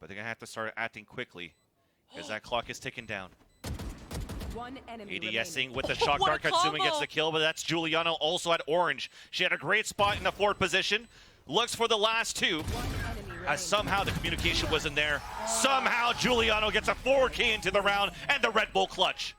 but they're going to have to start acting quickly because that clock is ticking down. One enemy ADSing with the shock dart. Katsumi gets the kill, but that's Giuliano also at orange. She had a great spot in the forward position. Looks for the last two, as somehow the communication wasn't there. Somehow Giuliano gets a 4K into the round and the Red Bull clutch.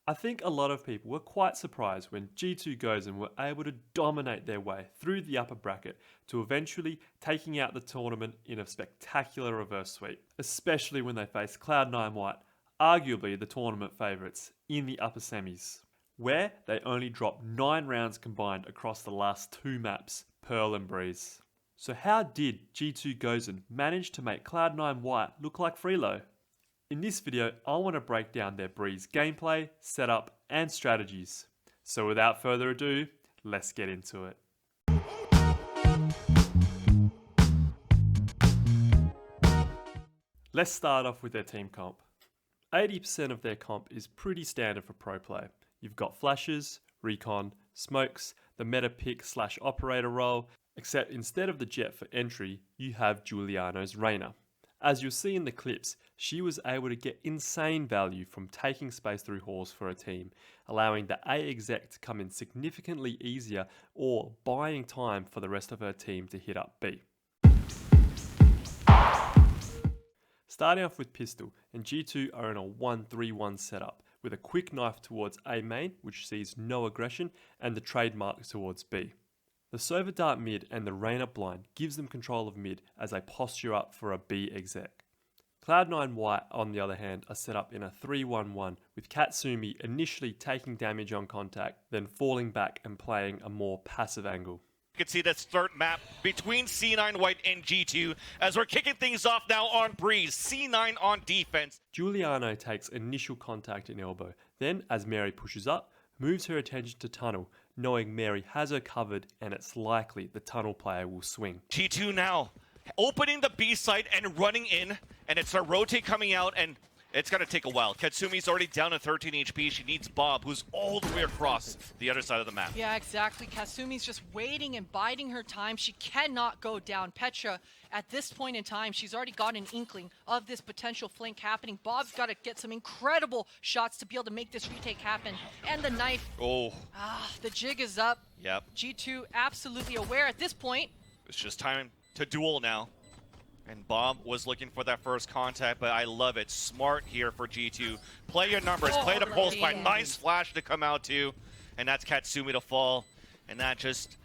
I think a lot of people were quite surprised when G2Gozen were able to dominate their way through the upper bracket to eventually taking out the tournament in a spectacular reverse sweep, especially when they faced Cloud9 White, arguably the tournament favourites, in the upper semis, where they only dropped 9 rounds combined across the last 2 maps, Pearl and Breeze. So how did G2Gozen manage to make Cloud9 White look like Freelo? In this video, I want to break down their Breeze gameplay, setup, and strategies. So without further ado, let's get into it. Let's start off with their team comp. 80% of their comp is pretty standard for pro play. You've got flashes, recon, smokes, the meta pick / operator role, except instead of the Jet for entry, you have Giuliano's Reyna. As you'll see in the clips, she was able to get insane value from taking space through halls for a team, allowing the A exec to come in significantly easier or buying time for the rest of her team to hit up B. Starting off with pistol, and G2 are in a 1-3-1 setup, with a quick knife towards A main, which sees no aggression, and the trademark towards B. The Sova Dart mid and the Reyna blind gives them control of mid as they posture up for a B exec. Cloud9 White, on the other hand, are set up in a 3-1-1, with Katsumi initially taking damage on contact, then falling back and playing a more passive angle. You can see this third map between C9 White and G2 as we're kicking things off now on Breeze. C9 on defense. Giuliano takes initial contact in elbow, then as Mary pushes up, moves her attention to tunnel, knowing Mary has her covered and it's likely the tunnel player will swing. G2 now opening the B site and running in, and it's a rotate coming out, and it's going to take a while. Katsumi's already down to 13 HP. She needs Bob, who's all the way across the other side of the map. Yeah, exactly. Katsumi's just waiting and biding her time. She cannot go down. Petra, at this point in time, she's already got an inkling of this potential flank happening. Bob's got to get some incredible shots to be able to make this retake happen. And the knife. Oh. The jig is up. Yep. G2 absolutely aware at this point. It's just time to duel now. And Bob was looking for that first contact, but I love it. Smart here for G2. Play your numbers, play the pulse by. Nice flash to come out too. And that's Katsumi to fall. And that just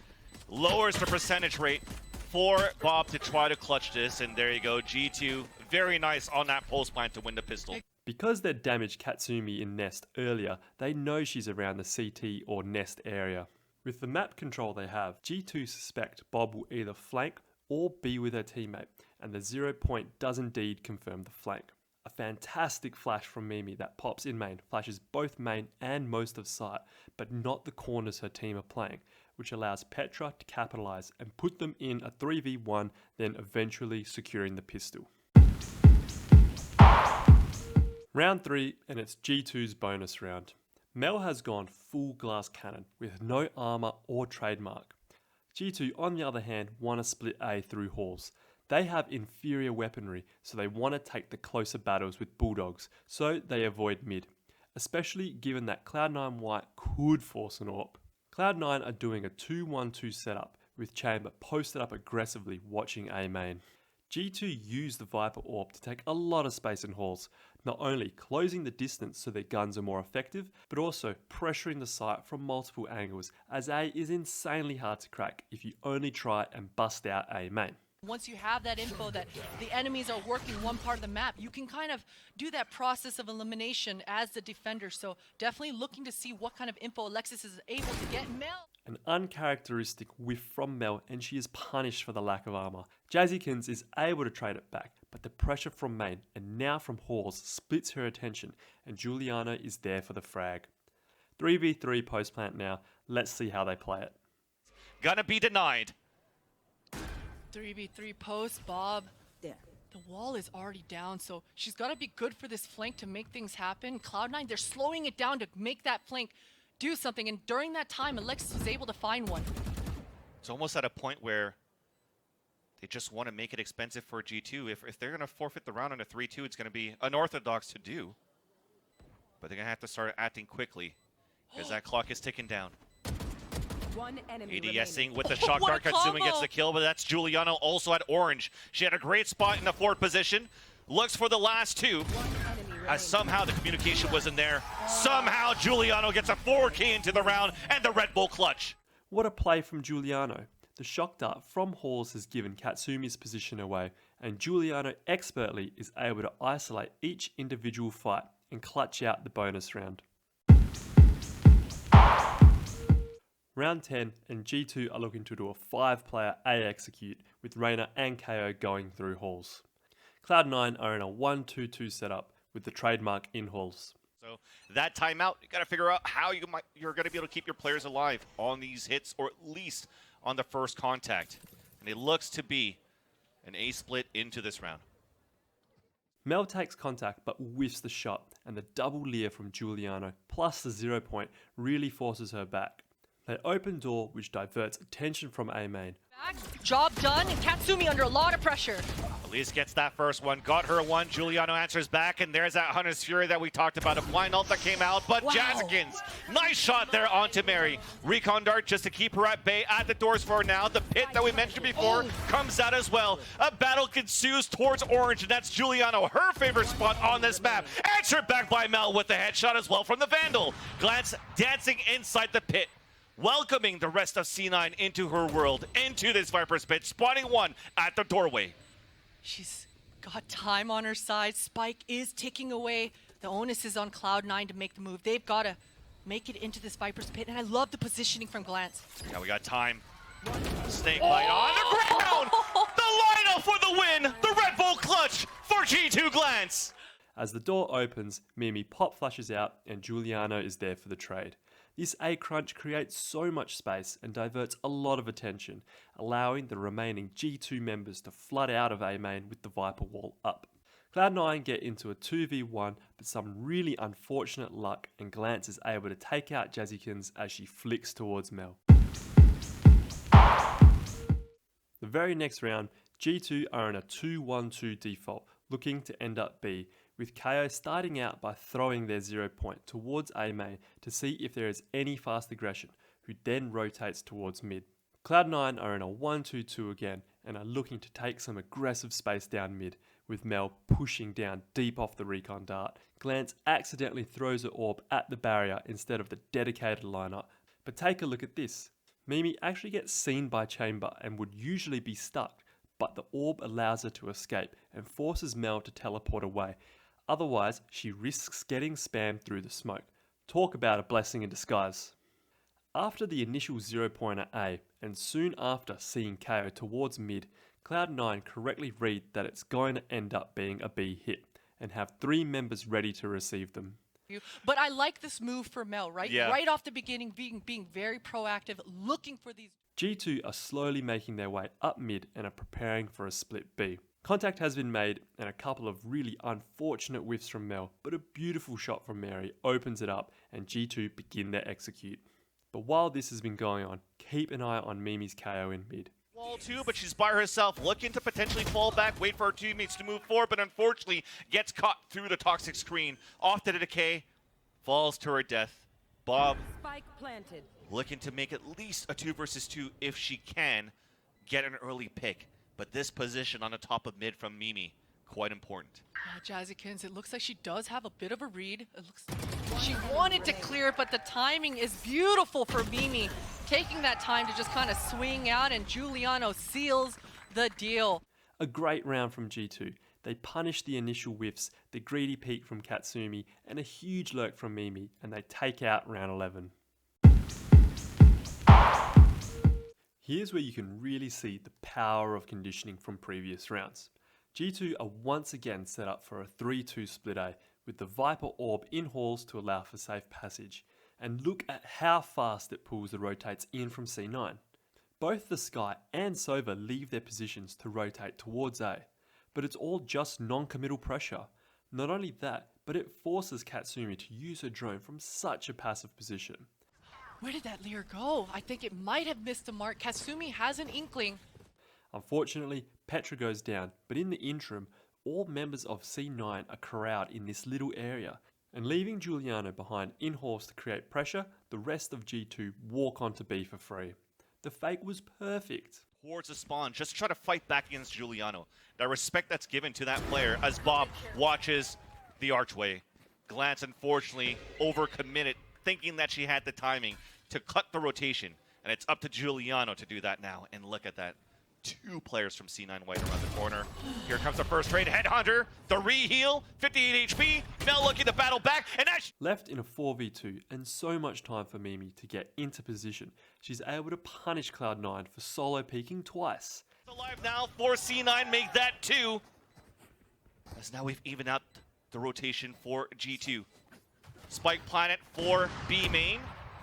lowers the percentage rate for Bob to try to clutch this. And there you go, G2. Very nice on that pulse plant to win the pistol. Because they damaged Katsumi in Nest earlier, they know she's around the CT or Nest area. With the map control they have, G2 suspect Bob will either flank or be with her teammate, and the 0 point does indeed confirm the flank. A fantastic flash from Mimi that pops in main, flashes both main and most of site, but not the corners her team are playing, which allows Petra to capitalise and put them in a 3v1, then eventually securing the pistol. Round 3, and it's G2's bonus round. Mel has gone full glass cannon with no armour or trademark. G2, on the other hand, want to split A through halls. They have inferior weaponry, so they want to take the closer battles with bulldogs, so they avoid mid, especially given that Cloud9 White could force an AWP. Cloud9 are doing a 2-1-2 setup, with Chamber posted up aggressively watching A main. G2 use the Viper AWP to take a lot of space in halls, not only closing the distance so their guns are more effective, but also pressuring the site from multiple angles, as A is insanely hard to crack if you only try and bust out A main. Once you have that info that the enemies are working one part of the map, you can kind of do that process of elimination as the defender. So definitely looking to see what kind of info Alexis is able to get. Mel. An uncharacteristic whiff from Mel, and she is punished for the lack of armor. Jazzykins is able to trade it back, but the pressure from main and now from halls splits her attention, and Giuliano is there for the frag. 3v3 post plant now. Let's see how they play it. Gonna be denied. 3v3 post, Bob. There. The wall is already down, so she's got to be good for this flank to make things happen. Cloud9, they're slowing it down to make that flank do something, and during that time, Alexis was able to find one. It's almost at a point where They just want to make it expensive for G2. If they're going to forfeit the round on a 3-2, it's going to be unorthodox to do. But they're going to have to start acting quickly because that clock is ticking down. One enemy ADSing with the shock what a dart. Katsumi combo! gets the kill, but that's Giuliano also at orange. She had a great spot in the forward position. Looks for the last two. As somehow the communication wasn't there. Somehow Giuliano gets a 4K into the round and the Red Bull clutch. What a play from Giuliano. The shock dart from Halls has given Katsumi's position away, and Giuliano expertly is able to isolate each individual fight and clutch out the bonus round. Round 10 and G2 are looking to do a 5-player A execute with Reina and KO going through Halls. Cloud9 are in a 1-2-2 setup with the trademark in Halls. So that timeout, you got to figure out how you're going to be able to keep your players alive on these hits, or at least on the first contact. And it looks to be an A split into this round. Mel takes contact but whiffs the shot, and the double leer from Giuliano plus the 0 point really forces her back. They open door, which diverts attention from A main. Job done, and Katsumi under a lot of pressure. Elise gets that first one, got her one. Giuliano answers back, and there's that Hunter's Fury that we talked about. A blind ult that came out, but Wow. Jazzikins, nice shot there onto Mary. Recon dart just to keep her at bay at the doors for now. The pit that we mentioned before comes out as well. A battle ensues towards orange, and that's Giuliano, her favorite spot on this map. Answered back by Mel with the headshot as well from the Vandal. Glance dancing inside the pit, welcoming the rest of C9 into her world, into this Viper's pit, spawning one at the doorway. She's got time on her side. Spike is ticking away. The onus is on Cloud9 to make the move. They've got to make it into this Viper's pit, and I love the positioning from Glance. Now we got time. Snake light on the ground! The lineup for the win! The Red Bull clutch for G2 Glance! As the door opens, Mimi pop flashes out and Giuliano is there for the trade. This A crunch creates so much space and diverts a lot of attention, allowing the remaining G2 members to flood out of A main with the Viper wall up. Cloud9 get into a 2v1, but some really unfortunate luck, and Glance is able to take out Jazzikins as she flicks towards Mel. The very next round, G2 are in a 2-1-2 default, looking to end up B, with KO starting out by throwing their 0 point towards A main to see if there is any fast aggression, who then rotates towards mid. Cloud9 are in a 1-2-2 again and are looking to take some aggressive space down mid, with Mel pushing down deep off the recon dart. Glance accidentally throws an orb at the barrier instead of the dedicated lineup, but take a look at this. Mimi actually gets seen by Chamber and would usually be stuck, but the orb allows her to escape and forces Mel to teleport away. Otherwise, she risks getting spammed through the smoke. Talk about a blessing in disguise. After the initial 0 point at A, and soon after seeing KO towards mid, Cloud9 correctly read that it's going to end up being a B hit, and have 3 members ready to receive them. But I like this move for Mel, right? Yeah. Right off the beginning, being very proactive, looking for these. G2 are slowly making their way up mid and are preparing for a split B. Contact has been made and a couple of really unfortunate whiffs from Mel, but a beautiful shot from Mary opens it up and G2 begin their execute. But while this has been going on, keep an eye on Mimi's KO in mid. Wall 2, but she's by herself, looking to potentially fall back, wait for her teammates to move forward, but unfortunately gets caught through the toxic screen. Off to the decay, falls to her death. Bob Spike planted. looking to make at least a 2 versus 2 if she can get an early pick. But this position on the top of mid from Mimi, quite important. Jazzikins, it looks like she does have a bit of a read. It looks she wanted to clear it, but the timing is beautiful for Mimi. Taking that time to just kind of swing out, and Giuliano seals the deal. A great round from G2. They punish the initial whiffs, the greedy peek from Katsumi, and a huge lurk from Mimi, and they take out round 11. Here's where you can really see the power of conditioning from previous rounds. G2 are once again set up for a 3-2 split A, with the Viper orb in halls to allow for safe passage. And look at how fast it pulls the rotates in from C9. Both the Sky and Sova leave their positions to rotate towards A, but it's all just non-committal pressure. Not only that, but it forces Katsumi to use her drone from such a passive position. Where did that Lear go? I think it might have missed the mark. Katsumi has an inkling. Unfortunately, Petra goes down, but in the interim, all members of C9 are corralled in this little area, and leaving Giuliano behind in horse to create pressure, the rest of G2 walk onto B for free. The fake was perfect. Towards the spawn, just to try to fight back against Giuliano. The respect that's given to that player as Bob watches the archway. Glance, unfortunately, overcommitted, thinking that she had the timing to cut the rotation. And it's up to Giuliano to do that now. And look at that. 2 players from C9 White around the corner. Here comes the first trade. Headhunter, the re-heal, 58 HP. Mel looking to battle back, and that's Left in a 4v2 and so much time for Mimi to get into position, she's able to punish Cloud9 for solo peeking twice. alive now for C9, make that 2. As now we've evened out the rotation for G2. Spike planet for B main,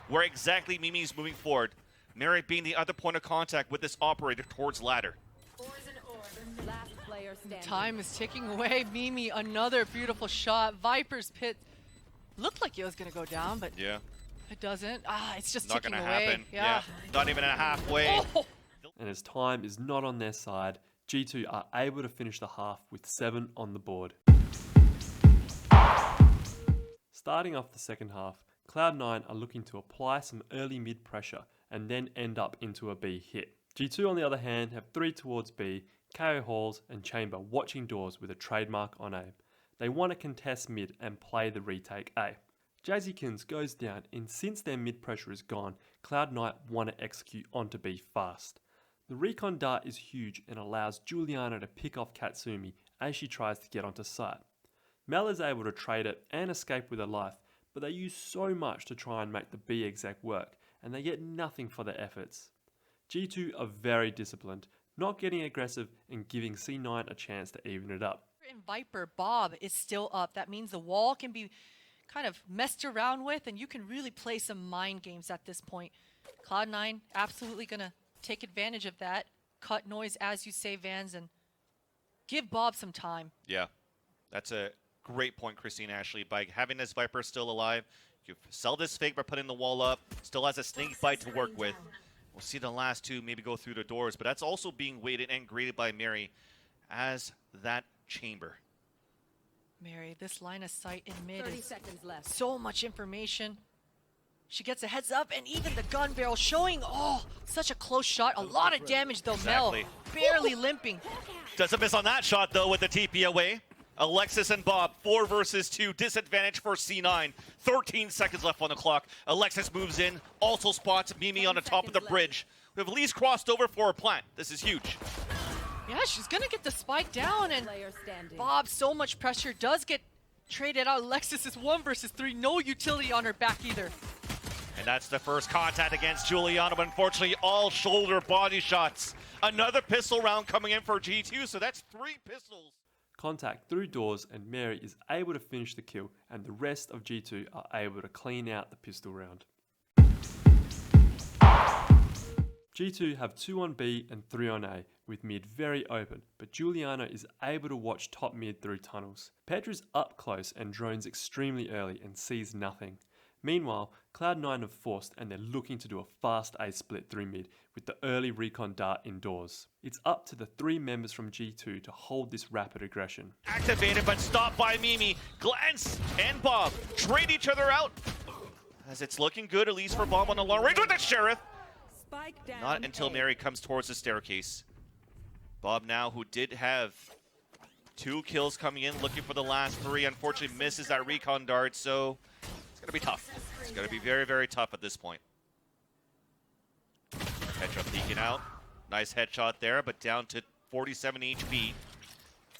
where exactly Mimi's moving forward. Mary being the other point of contact with this operator towards ladder. Last player standing. Time is ticking away. Mimi, another beautiful shot. Viper's pit looked like it was gonna go down, but Yeah, it doesn't. It's just not ticking gonna away. happen. Yeah, not even a halfway. Oh! And as time is not on their side, G2 are able to finish the half with 7 on the board. Starting off the second half, Cloud9 are looking to apply some early mid pressure and then end up into a B hit. G2 on the other hand have 3 towards B, KO Halls and Chamber watching doors with a trademark on A. They want to contest mid and play the retake A. Jazykins goes down, and since their mid pressure is gone, Cloud9 want to execute onto B fast. The recon dart is huge and allows Giuliano to pick off Katsumi as she tries to get onto site. Mel is able to trade it and escape with her life, but they use so much to try and make the B exec work, and they get nothing for their efforts. G2 are very disciplined, not getting aggressive and giving C9 a chance to even it up. And Viper, Bob is still up. That means the wall can be kind of messed around with, and you can really play some mind games at this point. Cloud9 absolutely gonna take advantage of that. Cut noise as you say, Vans, and give Bob some time. Yeah, that's a great point, Christine Ashley. By having this Viper still alive, you sell this fake by putting the wall up, still has a snake bite to work with. We'll see the last 2 maybe go through the doors, but that's also being weighted and graded by Mary as that chamber. Mary, this line of sight in mid 30 is seconds left. so much information. She gets a heads up, and even the gun barrel showing, such a close shot. A lot of damage though, Exactly. Mel barely limping. Doesn't miss on that shot though with the TP away. Alexis and Bob, 4 versus 2, disadvantage for C9. 13 seconds left on the clock. Alexis moves in, also spots Mimi on the top of the bridge. We have at least crossed over for a plant. This is huge. Yeah, she's gonna get the spike down, and Player standing. Bob, so much pressure, does get traded out. Alexis is 1 versus 3, no utility on her back either. And that's the first contact against Giuliano, but unfortunately all shoulder body shots. Another pistol round coming in for G2, so that's 3 pistols. Contact through doors, and Mary is able to finish the kill, and the rest of G2 are able to clean out the pistol round. G2 have 2 on B and 3 on A, with mid very open, but Giuliano is able to watch top mid through tunnels. Petra's up close and drones extremely early and sees nothing. Meanwhile, Cloud9 have forced, and they're looking to do a fast A split through mid with the early recon dart indoors. It's up to the 3 members from G2 to hold this rapid aggression. Activated but stopped by Mimi. Glance and Bob trade each other out. As it's looking good, at least for Bob on the long range with the Sheriff. Spike down. Not until A. Mary comes towards the staircase. Bob now, who did have 2 kills coming in, looking for the last 3, unfortunately misses that recon dart, so it's going to be tough. It's going to be very, very tough at this point. Petra peeking out. Nice headshot there, but down to 47 HP.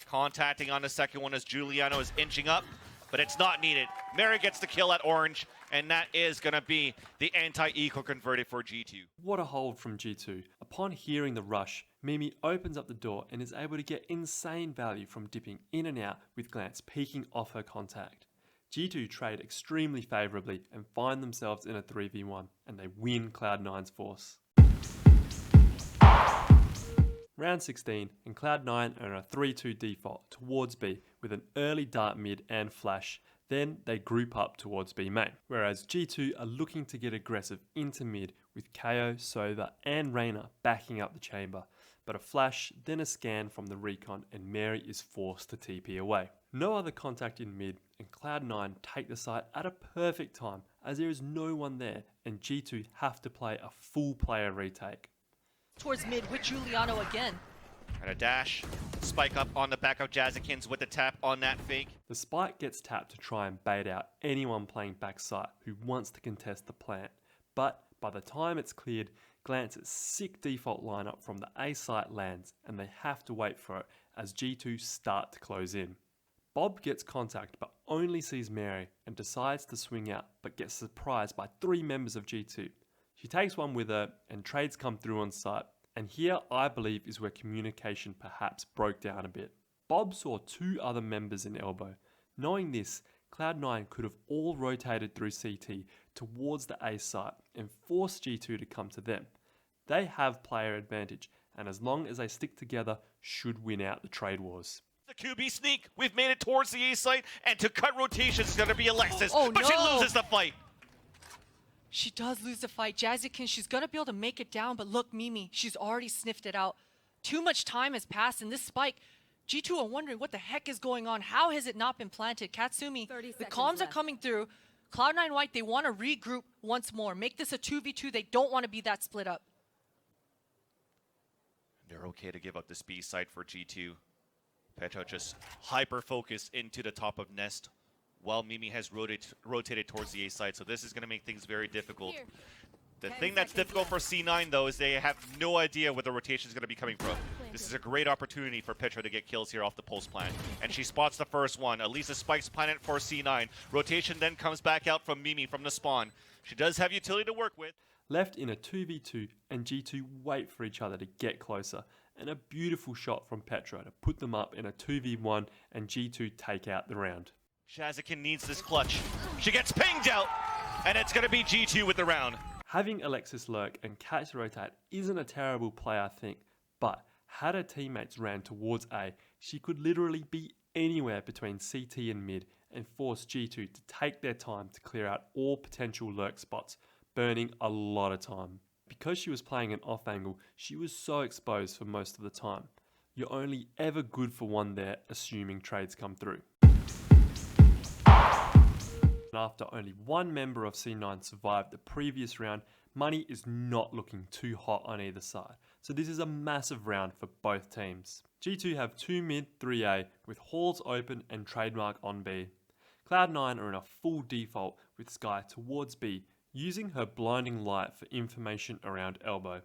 Contacting on the second one as Giuliano is inching up, but it's not needed. Mary gets the kill at orange, and that is going to be the anti-eco converted for G2. What a hold from G2. Upon hearing the rush, Mimi opens up the door and is able to get insane value from dipping in and out with Glance peeking off her contact. G2 trade extremely favourably and find themselves in a 3v1, and they win Cloud9's force. Round 16, and Cloud9 are in a 3-2 default towards B with an early dart mid and flash. Then they group up towards B main, whereas G2 are looking to get aggressive into mid with KO, Sova and Reyna backing up the chamber. but a flash, then a scan from the recon, and Mary is forced to TP away. No other contact in mid, and Cloud9 take the site at a perfect time, as there is no one there, and G2 have to play a full player retake. Towards mid with Giuliano again. And a dash, spike up on the back of Jazikins with the tap on that fake. The spike gets tapped to try and bait out anyone playing backside who wants to contest the plant, but by the time it's cleared, Glance's sick default lineup from the A site lands, and they have to wait for it as G2 start to close in. Bob gets contact but only sees Mary and decides to swing out, but gets surprised by 3 members of G2. She takes one with her and trades come through on site, and here I believe is where communication perhaps broke down a bit. Bob saw 2 other members in elbow. Knowing this, Cloud9 could have all rotated through CT towards the A site and forced G2 to come to them. They have player advantage, and as long as they stick together, should win out the trade wars. The QB sneak, we've made it towards the A site, and to cut rotations is going to be Alexis, Oh, but she no. loses the fight. She does lose the fight. Jazzykin, she's going to be able to make it down, but look, Mimi, she's already sniffed it out. Too much time has passed, and this spike, G2 are wondering what the heck is going on. How has it not been planted? Katsumi, 30 the seconds comms are left. coming through. Cloud9 White, they want to regroup once more. Make this a 2v2. They don't want to be that split up. They're okay to give up this B site for G2. Petra just hyper-focused into the top of Nest, while Mimi has rotated towards the A side, so this is going to make things very difficult. Here. The 10 thing that's seconds difficult for C9, though, is they have no idea where the rotation is going to be coming from. This is a great opportunity for Petra to get kills here off the pulse plant, and she spots the first one. At least the spikes planet for C9. Rotation then comes back out from Mimi from the spawn. She does have utility to work with. Left in a 2v2, and G2 wait for each other to get closer, and a beautiful shot from Petra to put them up in a 2v1, and G2 take out the round. Shazikin needs this clutch. She gets pinged out, and it's going to be G2 with the round. Having Alexis lurk and catch rotate isn't a terrible play, I think, but had her teammates ran towards A, she could literally be anywhere between CT and mid and force G2 to take their time to clear out all potential lurk spots, burning a lot of time. Because she was playing an off angle, she was so exposed for most of the time. You're only ever good for one there, assuming trades come through. After only one member of C9 survived the previous round, money is not looking too hot on either side, so this is a massive round for both teams. G2 have 2 mid, 3A, with halls open and trademark on B. Cloud9 are in a full default with Sky towards B, using her blinding light for information around elbow.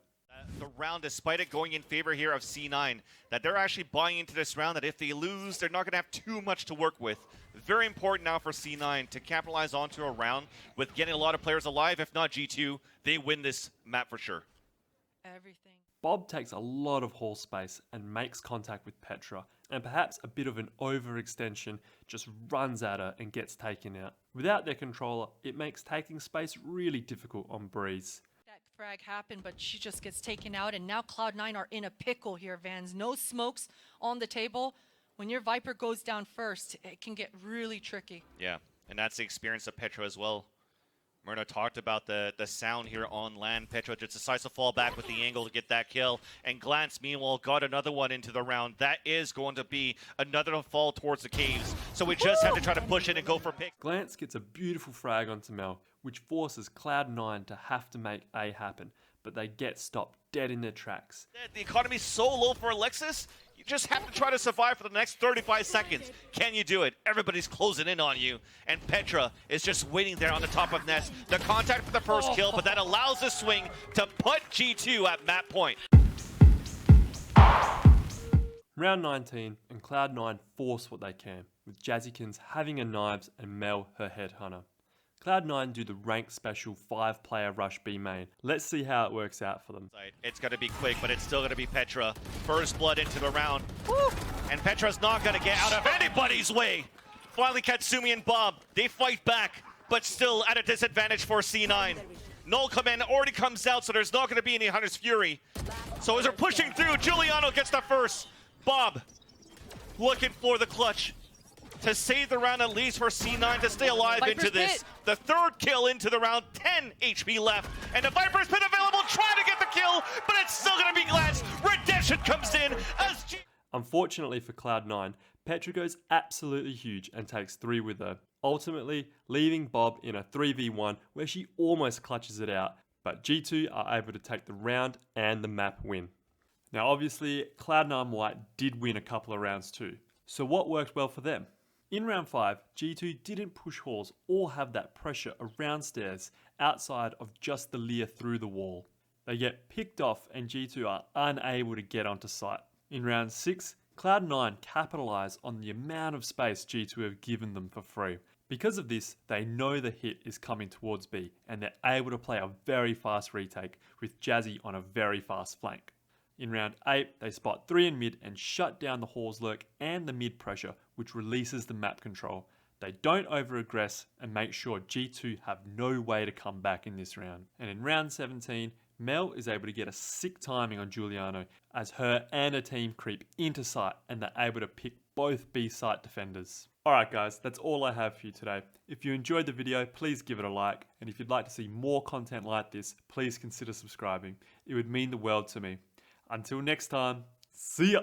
The round, despite it going in favor here of C9, that they're actually buying into this round, that if they lose, they're not going to have too much to work with. Very important now for C9 to capitalize onto a round with getting a lot of players alive. If not G2, they win this map for sure. Everything. Bob takes a lot of hall space and makes contact with Petra, and perhaps a bit of an overextension just runs at her and gets taken out. Without their controller, it makes taking space really difficult on Breeze. That frag happened, but she just gets taken out, and now Cloud9 are in a pickle here, Vans. No smokes on the table. When your Viper goes down first, it can get really tricky. Yeah, and that's the experience of Petra as well. Myrna talked about the sound here on land. Petra just decides to fall back with the angle to get that kill. And Glance, meanwhile, got another one into the round. That is going to be another fall towards the caves. So we just have to try to push in and go for pick. Glance gets a beautiful frag onto Mel, which forces Cloud9 to have to make A happen, but they get stopped dead in their tracks. The economy's so low for Alexis, you just have to try to survive for the next 35 seconds. Can you do it? Everybody's closing in on you. And Petra is just waiting there on the top of Nest. The contact for the first kill, but that allows the swing to put G2 at map point. Round 19, and Cloud9 force what they can, with Jazzykins having a knives and Mel her headhunter. Cloud9 do the rank special 5-player rush B main. Let's see how it works out for them. It's going to be quick, but it's still going to be Petra. First blood into the round. Woo! And Petra's not going to get out of anybody's way. Finally, Katsumi and Bob, they fight back, but still at a disadvantage for C9. Null command already comes out, so there's not going to be any Hunter's Fury. So as they're pushing through, Giuliano gets the first. Bob looking for the clutch to save the round, at least for C9 to stay alive Viper's into this. Pit. The third kill into the round, 10 HP left, and the Viper's Pit available, trying to get the kill, but it's still going to be glanced. Redemption comes in as Unfortunately for Cloud9, Petra goes absolutely huge and takes 3 with her, ultimately leaving Bob in a 3v1 where she almost clutches it out, but G2 are able to take the round and the map win. Now obviously, Cloud9 White did win a couple of rounds too, so what worked well for them? In round 5, G2 didn't push halls or have that pressure around stairs outside of just the Leer through the wall. They get picked off and G2 are unable to get onto site. In round 6, Cloud9 capitalise on the amount of space G2 have given them for free. Because of this, they know the hit is coming towards B and they're able to play a very fast retake with Jazzy on a very fast flank. In round 8, they spot 3 in mid and shut down the Halls lurk and the mid pressure, which releases the map control. They don't over-aggress and make sure G2 have no way to come back in this round. And in round 17, Mel is able to get a sick timing on Giuliano as her and her team creep into site and they're able to pick both B site defenders. Alright guys, that's all I have for you today. If you enjoyed the video, please give it a like, and if you'd like to see more content like this, please consider subscribing. It would mean the world to me. Until next time, see ya!